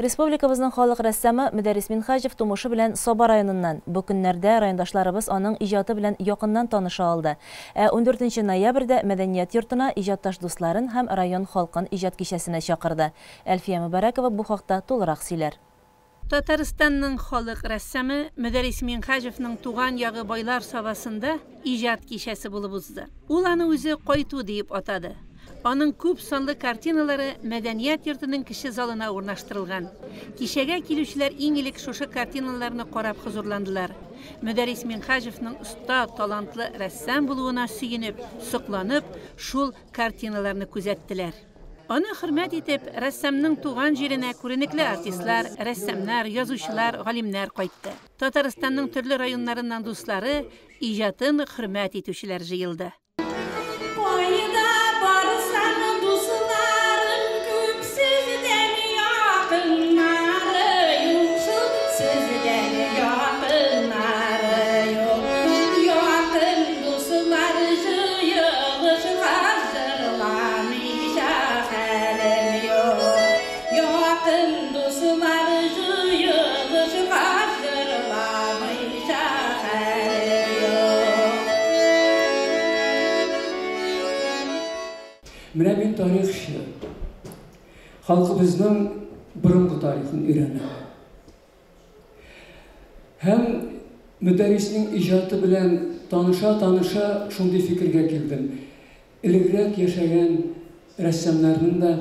Республикабызның халык рәссамы Мөдәррис Минхәҗев тумышы белән Саба районыннан. Бу көннәрдә райондашларыбыз аның иҗаты белән якыннан таныша алды. 14 ноябрьдә Мәдәният йортына иҗатташ дусларын һәм район халкын иҗат кичәсенә чакырды. Әлфия Мөбәрәкова бу хакта тулырак сөйләр. Татарстанның халык рәссамы Мөдәррис Минхәҗевнең туган ягы Байлар Сабасында иҗат кичәсе булып узды. Ул аны үзе кайту дип атады. Аның күп санлы картиналары Мәдәният йортының кеше залына урнаштырылган. Кичәгә килүчеләр иң элек шушы картиналарны карап хозурландылар. Мөдәррис Минхәҗевнең уста, талантлы рәссам булуына сөенеп, сокланып, шул картиналарны күзәттеләр. Аны хөрмәт итеп, рәссамның туган җиренә күренекле артистлар, рәссамнар, язучылар, галимнәр кайтты. Татарстанның төрле районнарыннан дуслары, иҗатын хөрмәт итүчеләр җыелды. Менә мин тарихчы. Халкыбызның борынгы тарихын өйрәнәм. Һәм Мөдәрриснең иҗаты белән таныша шундый фикергә килдем. Элегрәк яшәгән рәссамнарның да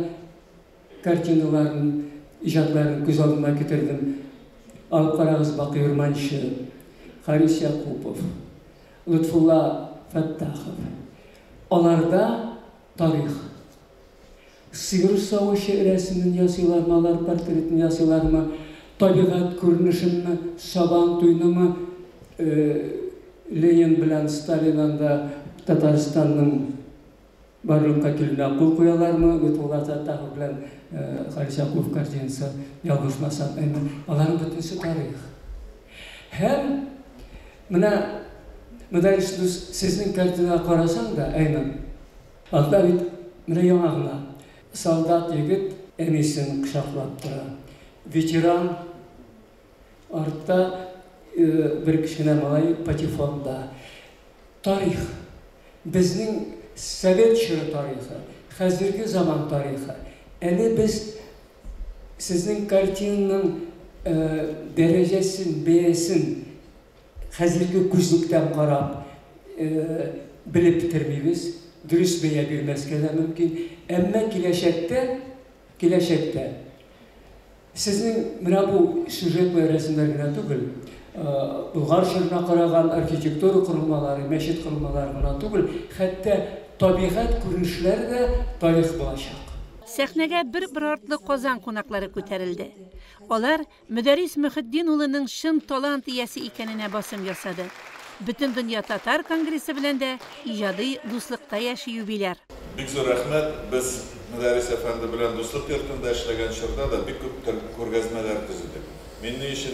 картиналарын, иҗатларын күз алдыма китердем. Алып карагыз, Бакый Урманчы, Харис Якупов, Лутфулла Фаттахов. Аларда тарих. Сигыр савышы рәсемен ясыйлармы, алар портретын ясыйлармы, табигать күренешенме, Сабан туйнымы, Ленин белән Сталин анда Татарстанның барлыкка килүенә кул куялармы, Лутфулла Фаттахов белән Харис Якупов картинасы ялгышмасам, аларның бөтенесе тарих. Һәм менә Мөдәррис сезнең картинага карасаң да, Анда бит менә яңагына солдат егет әнисен кочаклап тора. Ветеран артта бер киченә малай патефонда. Тарих. Безнең совет чоры тарихы, хәзерге заман тарихы. Әле без сезнең картинаның дәрәҗәсен, бәясен хәзерге күзлектән карап белеп бетермибез. Дөрес бәя бирмәскә дә мөмкин. Әмма киләчәктә сезнең менә бу сюжетлы рәсемнәр генә түгел, Болгар чорына караган архитектура корылмалары, мәчет корылмалары гына түгел, хәтта табигать күренешләре дә тарих булачак. Сәхнәгә бер артлы Казан кунаклары күтәрелде. Алар Мөдәррис Мөхетдин улының шын талант иясе икәненә басым ясады. Bütün Dünya Tatar Kongresi белән дә иҗади дуслыкта яши юбилар. Бик зур рәхмәт. Без Мөдәррис әфәнде белән дуслык йортында эшләгән чорда да бик күп күргәзмәләр төзедек. Мин ни өчен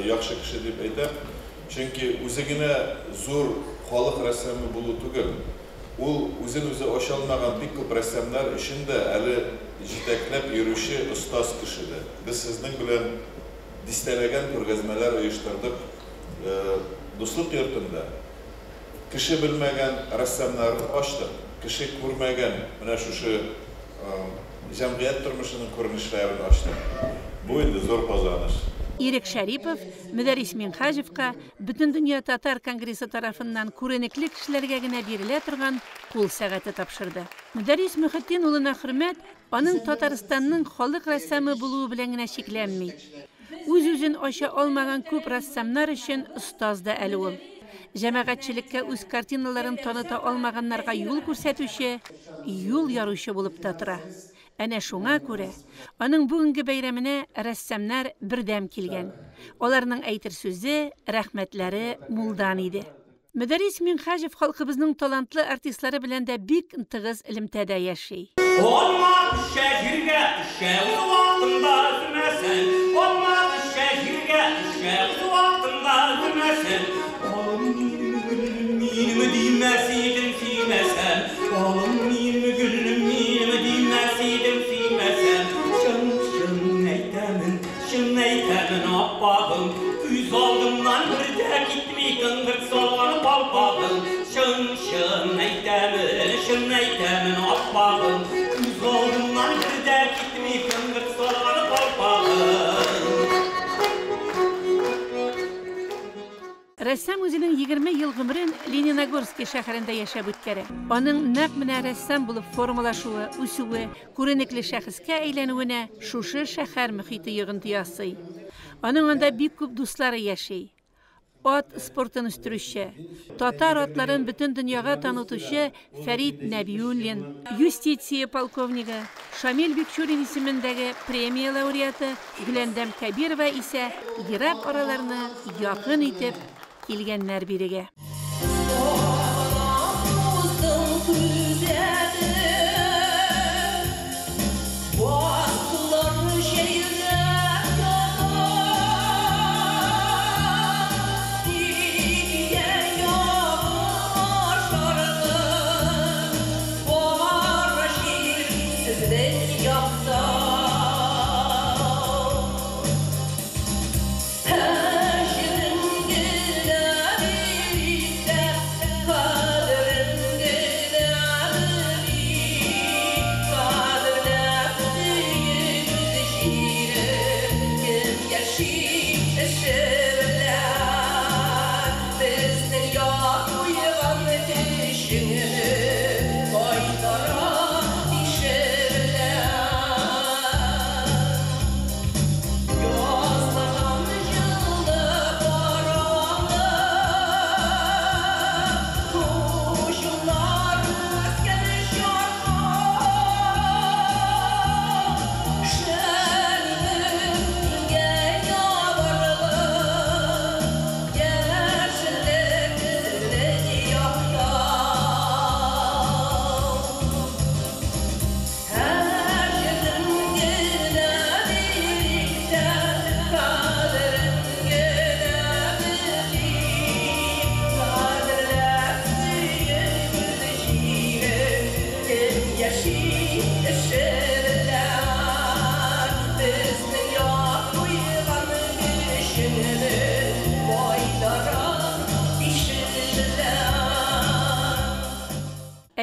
яхшы кеше дип әйтәм? Чөнки үзе генә зур халык рәссамы булу түгел. Ул үзен үзе ача алмаган бик күп рәссамнар өчен дә әле җитәкләп йөрүче остаз кешедер. Без сезнең белән дистәләгән күргәзмәләр оештырдык. Дуслык йортында кеше белмәгән рәссамнарны ачтык. Кеше күрмәгән менә шушы җәмгыять тормышының күренешләрен ачтык. Бу инде зур казаныш. Ирек Шәрипов Мөдәррис Минхәҗевкә Bütün Dünya Tatar Конгрессы тарафыннан күренекле кешеләргә генә бирелә торган кул сәгате тапшырды. Мөдәррис Мөхетдин улына хөрмәт аның Татарстанның халык рәссамы булуы белән генә чикләнми. Үз-үзен ача алмаган күп рәссамнар өчен остаз да әле ул. Җәмәгатьчелеккә үз картиналарын таныта алмаганнарга юл күрсәтүче, юл яручы булып та тора. Әнә шуңа күрә аның бүгенге бәйрәменә рәссамнар бердәм килгән. Аларның әйтер сүзе, рәхмәтләре мулдан иде. Мөдәррис Минхәҗев халкыбызның талантлы артистлары белән дә бик тыгыз элемтәдә яши. temin appağım, Güz aldımdan bir de gitmeyin gırt solğanı balpağım. Şın eytemin appağım, Güz aldımdan bir de gitmeyin gırt solğanı balpağım. Rəssam özünün 20 yıl ömrün Leninogorsk şəhərində yaşab ötkərə. Onun naq mənə rəssam bulub formalaşuı, üsüü, күренекле şəxskə əylənüünə şuşu şəhər mühiti yığıntı yasый. Onun anda bik küp dostları yaşay. At sportun üstürüşü, Tatar atların bütün dünyaya tanıtışı Ferit Nəbiyullin, Юстиция polkovniki Şamil Bükçurin isimindəki premiya laureatı Güləndəm Kəbirova isə Irak aralarını yaxın itib kelganlar biriga.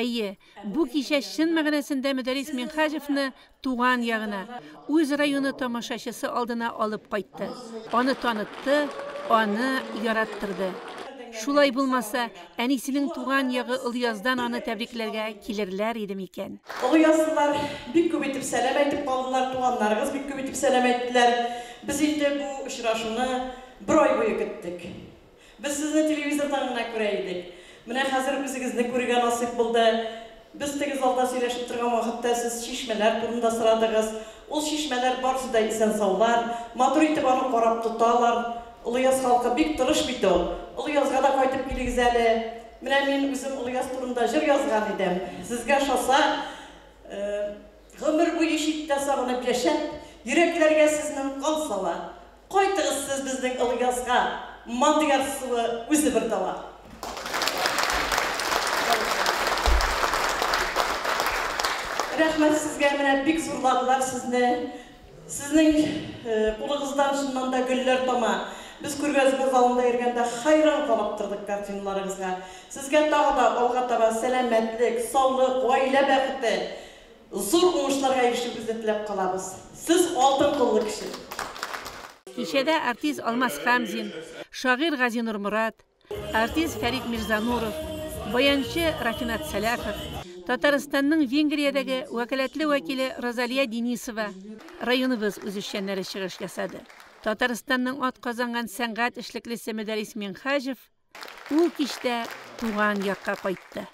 Әйе, bu kişi şın мәгънәсендә Müdәррис Минхажевны туган ягына, үз районы тамашачысы алдына алып кайтты. Аны танытты, аны яраттырды. Шулай булмаса, әнисенең туган ягы Ильяздан аны тәбрикләргә килерләр иде микән. Ильязлар бик күп итеп сәлам әйтеп калдылар, туганнарыгыз бик күп итеп сәлам әйттеләр. Без инде бу очрашуны бер ай буе көттек. Без сезне телевизордан гына күрә идек. Менә хәзер үзегезне күргән насыйп булды. Biz tegiz alda сөйләшеп торган вакытта сез шишмәләр турында сорадыгыз. Ул шишмәләр барысы да исән саулар, матур итеп аны карап тоталар. Ильяс халкы бик тырыш бит ул. Ильязга да кайтып килегез әле. Менә мин үзем Ильяс турында җыр язган идем. Сезгә шаса, гомер буе читтә сагынып яшәп, йөрәкләргә сезнең кан сала. Кайтыгыз сез безнең Ильяска, Мандыяр суы үзе бер тала. Рәхмәт сезгә, менә бик зурладылар сезне. Сезнең кулыгыздан шуннан да гөлләр тама. Biz күргәзмә залында йөргәндә хайран калып тордык картиналарыгызга. Сезгә тагы да алга таба сәламәтлек, саулык, гаилә бәхете, зур уңышларга ирешүгезне теләп калабыз. Сез алтын куллы кеше. Кичәдә артист Алмаз Хамзин, шагыйрь Газинур Мурат, артист Фәрит Мирзануров, баянчы Рафинат Салахов, Татарстанның Венгриядәге вәкаләтле вәкиле Розалия Денисова районыбыз үзешчәннәре чыгыш ясады. Татарстанның атказанган сәнгать эшлеклесе Müdәррис Минхажев ул кичтә туган якка кайтты.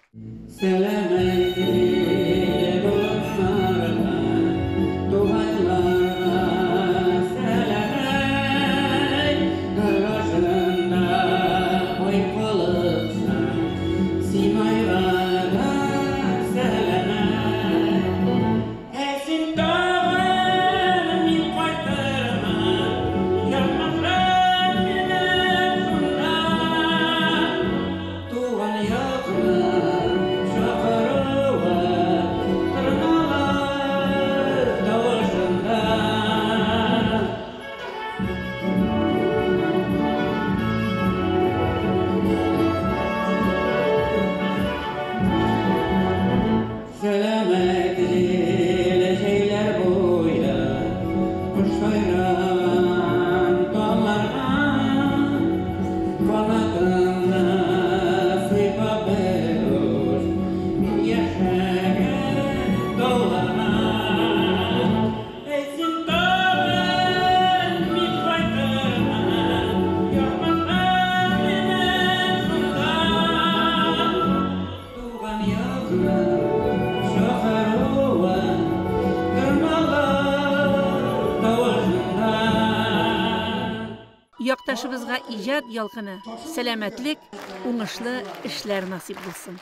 Юлдашыбызга иҗат ялкыны, сәламәтлек, уңышлы эшләр насип булсын.